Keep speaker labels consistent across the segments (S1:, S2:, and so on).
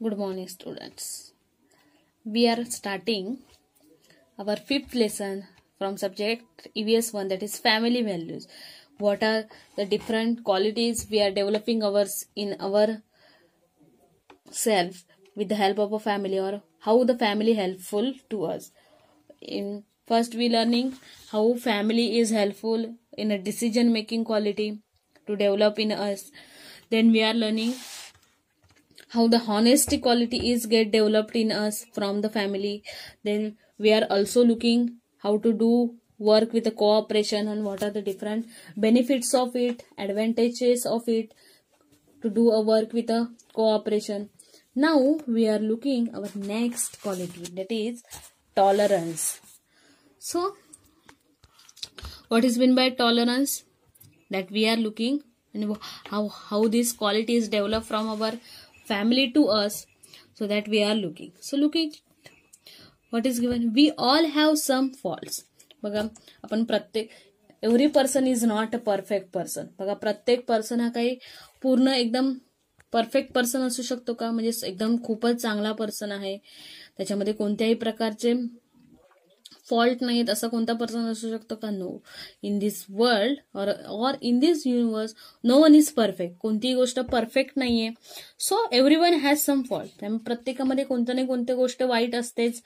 S1: Good morning, students. We are starting our fifth lesson from subject EVS 1, that is family values. What are the different qualities we are developing in our self with the help of a family, or how the family helpful to us. In first we learning how family is helpful in a decision making quality to develop in us. Then we are learning how the honesty quality is get developed in us from the family. Then we are also looking how to do work with the cooperation and what are the different benefits of it, advantages of it to do a work with a cooperation. Now we are looking our next quality, that is tolerance. So what is meant by tolerance? That we are looking and how this quality is developed from our family to us, so that we are looking. So looking what is given, we all have some faults. बघा आपण प्रत्येक every person is not a perfect person. बघा प्रत्येक person हा काही पूर्ण एकदम perfect person असू शकतो का? म्हणजे एकदम खूपच चांगला पर्सन आहे, त्याच्यामध्ये कोणत्याही प्रकारचे फॉल्ट नाहीत असा कोणता पर्सन असू शकतो का? No. In this world or in this universe no one is perfect. कोणतीही गोष्ट परफेक्ट नाहीये. So everyone has some fault. त्यामुळे प्रत्येकामध्ये कोणत्या ना कोणती गोष्ट वाईट असतेच.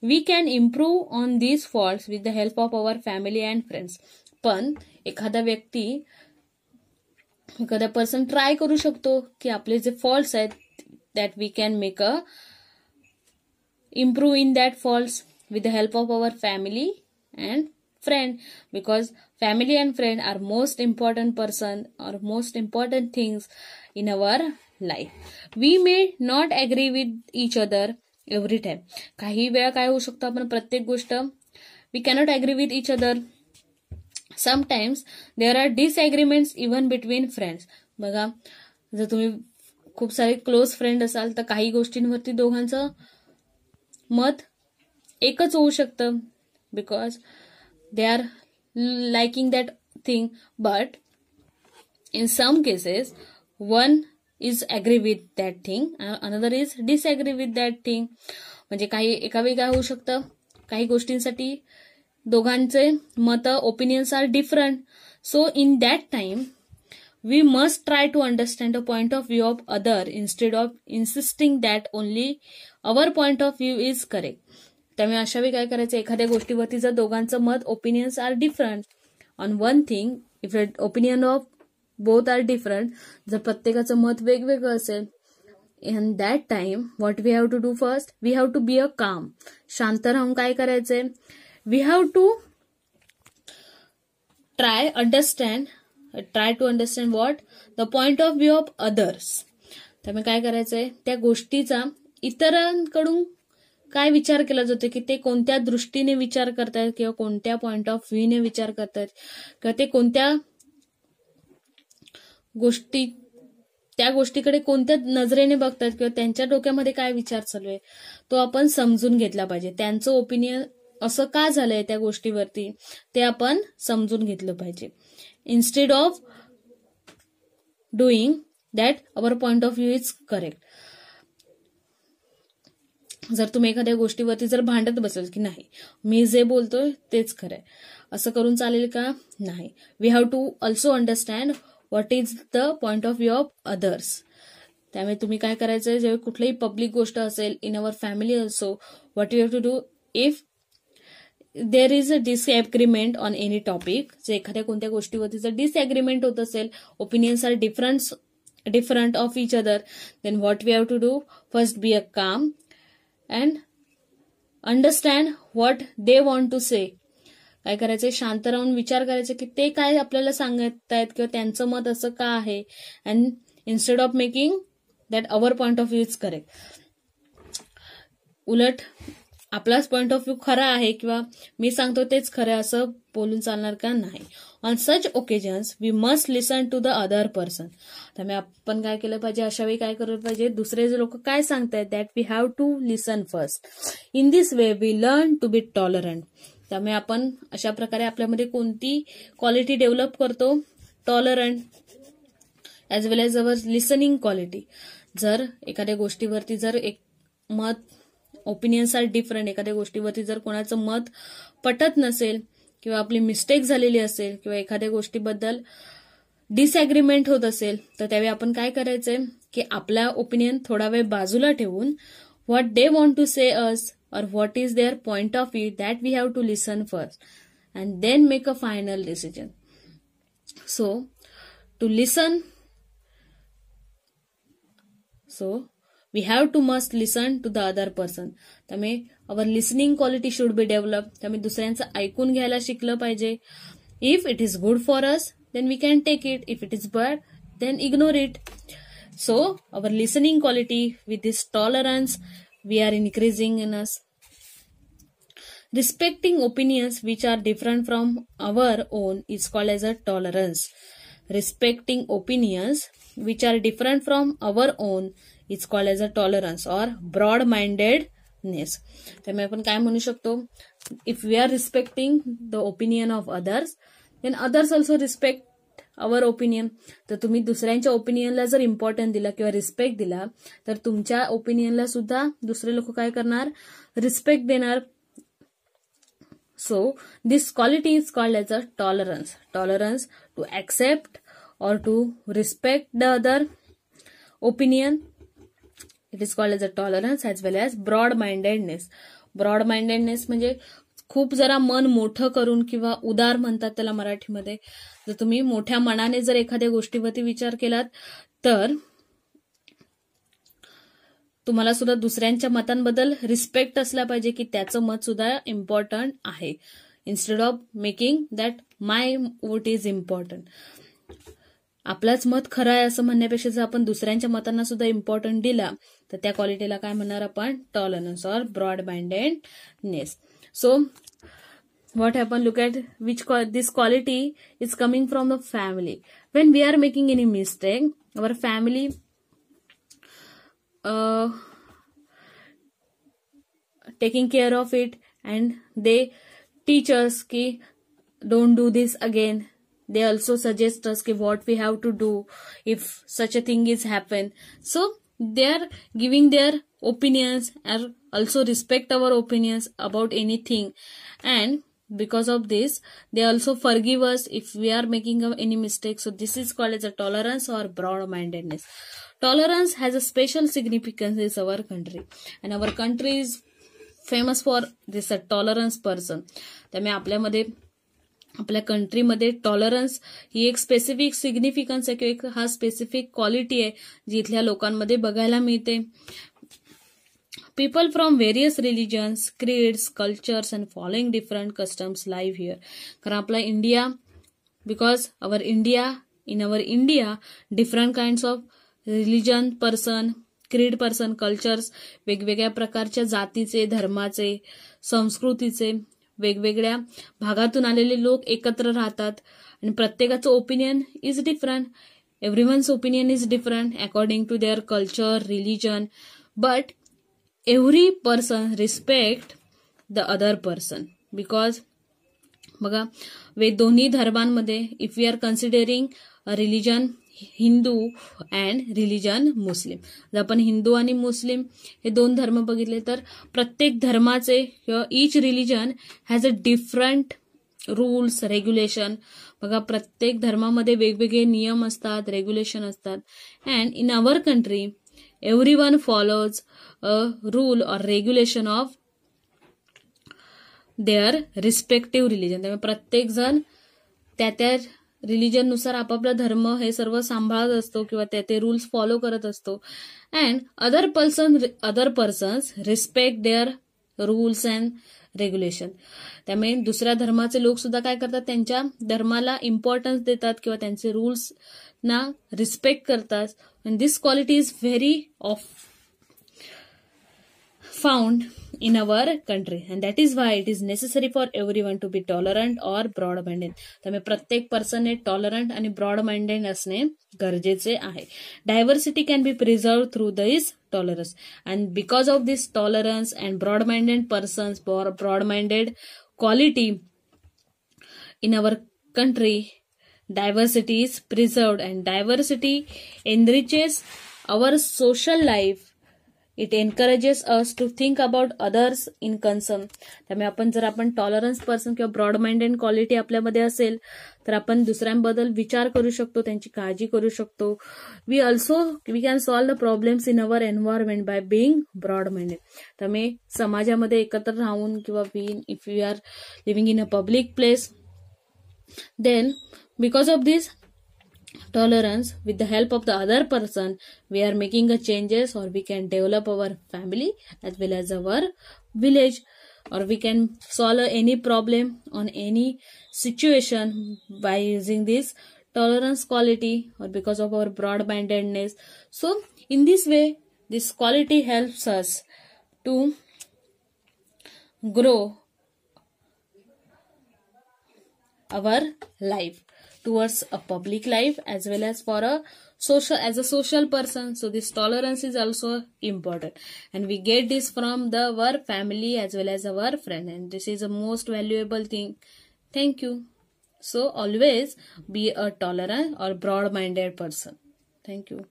S1: We can improve on these faults with the help of our family and friends. पण एखादा पर्सन ट्राय करू शकतो की आपले जे फॉल्ट्स आहेत that we can make a improve in that faults with the help of our family and friend, because family and friend are most important person or most important things in our life. We may not agree with each other every time. काही वेळा काय होऊ शकतो, आपण प्रत्येक गोष्ट we cannot agree with each other. Sometimes there are disagreements even between friends. बघा जर तुम्ही खूप सारे क्लोज फ्रेंड असाल तर काही गोष्टींवरती दोघांचं मत एकच होऊ शकतं, because they are liking that thing. But in some cases one is agree with that thing, another is disagree with that thing. म्हणजे काही एका वेळी काय होऊ शकतं, काही गोष्टींसाठी दोघांचे मत opinions are different. So in that time we must try to understand the point of view of other instead of insisting that only our point of view is correct. त्यामुळे अशा वेळी काय करायचं, एखाद्या गोष्टीवरती जर दोघांचं मत opinions are different on one thing, if opinion of both are different, जर प्रत्येकाचं मत वेगवेगळं असेल, in that time what we have to do first, we have to be a calm. शांत राहून काय करायचंय, we have to try to understand what the point of view of others. त्यामुळे काय करायचंय, त्या गोष्टीचा इतरांकडून काय विचार केला जातो, की ते कोणत्या दृष्टीने विचार करतायत किंवा कोणत्या पॉइंट ऑफ व्ह्यूने विचार करतायत, किंवा ते कोणत्या त्या गोष्टीकडे कोणत्या नजरेने बघतात, किंवा त्यांच्या डोक्यामध्ये काय विचार चालू आहे, तो आपण समजून घेतला पाहिजे. त्यांचं ओपिनियन असं का झालंय त्या गोष्टीवरती ते आपण समजून घेतलं पाहिजे, instead of doing that our point of view is correct. जर तुम्ही एखाद्या गोष्टीवरती जर भांडत बसेल की नाही मी जे बोलतोय तेच खरंय, असं करून चालेल का? नाही. We have to also understand what is the point of view of others. त्यामुळे तुम्ही काय करायचं, जेव्हा कुठलीही पब्लिक गोष्ट असेल in our family also, what you have to do, if there is a disagreement on any topic, जे एखाद्या कोणत्या गोष्टीवरती जर डिसएग्रीमेंट होत असेल, opinions are different of each other, then what we have to do, first be a calm and understand what they want to say. काय करायचंय, शांत राहून विचार करायचे की ते काय आपल्याला सांगत आहेत किंवा त्यांचं मत असं का आहे, and instead of making that our point of view is correct. उलट आपलाच पॉइंट ऑफ व्ह्यू खरा आहे किंवा मी सांगतो तेच खरं असं बोलून चालणार का? नाही. On such occasions we must listen to the other person. त्यामुळे आपण काय केलं पाहिजे, अशा वेळी काय केलं पाहिजे, दुसरे जे लोक काय सांगतायत that we have to listen first. In this way we learn to be tolerant. त्यामुळे आपण अशा प्रकारे आपल्यामध्ये कोणती क्वालिटी डेव्हलप करतो, tolerant, as well as our listening quality. जर एखाद्या गोष्टीवरती जर एक मत ओपिनियन्स आर डिफरंट, एखाद्या गोष्टीवरती जर कोणाचं मत पटत नसेल किंवा आपली मिस्टेक झालेली असेल किंवा एखाद्या गोष्टीबद्दल डिसएग्रीमेंट होत असेल तर त्यावेळी आपण काय करायचंय की आपला ओपिनियन थोडा वेळ बाजूला ठेवून what they want to say us or what is their point of view, that we have to listen first and then make a final decision. So to listen, so we have to must listen to the other person. त्यामुळे our listening quality should be developed. त्यामुळे दुसऱ्यांचं ऐकून घ्यायला शिकलं पाहिजे. If it is good for us, then we can take it. If it is bad, then ignore it. So our listening quality with this tolerance we are increasing in us. Respecting opinions which are different from our own is called as a tolerance. Respecting opinions which are different from our own is called as a tolerance or broad-mindedness. त्यामुळे आपण काय म्हणू शकतो, if we are respecting the opinion of others, then others also respect our opinion. तर तुम्ही दुसऱ्यांच्या ओपिनियनला जर importance दिला किंवा रिस्पेक्ट दिला तर तुमच्या ओपिनियनला सुद्धा दुसरे लोक काय करणार, रिस्पेक्ट देणार. So this quality is called as a tolerance. Tolerance to accept or to respect the other opinion. It is called as a tolerance as well as broad-mindedness. Broad-mindedness म्हणजे खूप जरा मन मोठं करून किंवा उदार म्हणतात त्याला मराठीमध्ये. जर तुम्ही मोठ्या मनाने जर एखाद्या गोष्टीवरती विचार केलात तर तुम्हाला सुद्धा दुसऱ्यांच्या मतांबद्दल रिस्पेक्ट असला पाहिजे की त्याचं मत सुद्धा इम्पॉर्टंट आहे. Instead of making that my vote is important. आपलाच मत खरं आहे असं म्हणण्यापेक्षा जर आपण दुसऱ्यांच्या मतांना सुद्धा इम्पॉर्टंट दिला तर त्या क्वालिटीला काय म्हणणार आपण, tolerance or broad mindedness. So what happened, look at which this quality is coming from the family. When we are making any mistake, our family taking care of it and they teach us ki don't do this again. They also suggest us ki what we have to do if such a thing is happen. So they are giving their opinions and also respect our opinions about anything, and because of this they also forgive us if we are making any mistake. So this is called as a tolerance or broad-mindedness. Tolerance has a special significance in our country and our country is famous for this tolerance person. त्यामुळे आपल्यामध्ये आपल्या कंट्रीमध्ये tolerance ही एक specific significance आहे किंवा एक हा specific quality आहे जी इथल्या लोकांमध्ये बघायला मिळते. People from various religions, creeds, cultures and following different customs live here. कारण आपला India, because in our India different kinds of religion person, creed person, cultures, वेगवेगळ्या प्रकारच्या जातीचे, धर्माचे, संस्कृतीचे, वेगवेगळ्या भागातून आलेले लोक एकत्र राहतात आणि प्रत्येकाचं opinion is different. Everyone's opinion is different according to their culture, religion, but every person respect the other person because बघा वे दोन्ही धर्मांमध्ये if we are considering a religion Hindu and religion मुस्लिम, जर आपण हिंदू आणि मुस्लिम हे दोन धर्म बघितले तर प्रत्येक धर्माचे किंवा each religion has a different rules, regulation. बघा प्रत्येक धर्मामध्ये वेगवेगळे नियम असतात, रेग्युलेशन असतात. and in our country everyone follows a rule or regulation of their respective religion. त्यामुळे प्रत्येक जण त्या रिलिजन नुसार आपापला धर्म हे सर्व सांभाळत असतो किंवा ते रूल्स फॉलो करत असतो. And other persons respect their rules and regulation. त्यामुळे दुसऱ्या धर्माचे लोक सुद्धा काय करतात, त्यांच्या धर्माला इम्पॉर्टन्स देतात किंवा त्यांचे रूल्स ना रिस्पेक्ट करतात. And this quality is very found in our country and that is why it is necessary for everyone to be tolerant or broad minded. त्यामुळे प्रत्येक पर्सन हे टॉलरंट आणि ब्रॉड माइंडेड असणे गरजेचे आहे. Diversity can be preserve through this tolerance and because of this tolerance and broad minded persons or broad minded quality in our country, diversity is preserved and diversity enriches our social life. It encourages us to think about others in concern. त्यामुळे जर आपण tolerance person किंवा broad minded quality आपल्यामध्ये असेल तर आपण दुसऱ्यांबद्दल विचार करू शकतो, त्यांची काळजी करू शकतो. We can solve the problems in our environment by being broad minded. त्यामुळे समाजामध्ये एकत्र राहून किंवा if we are living in a public place, then because of this tolerance, with the help of the other person, we are making a changes, or we can develop our family as well as our village, or we can solve any problem on any situation by using this tolerance quality, or because of our broad mindedness. So in this way, this quality helps us to grow our life towards a public life as well as for a social person. So this tolerance is also important, and we get this from our family as well as our friend, and this is the most valuable thing. Thank you. So always be a tolerant or broad minded person. Thank you.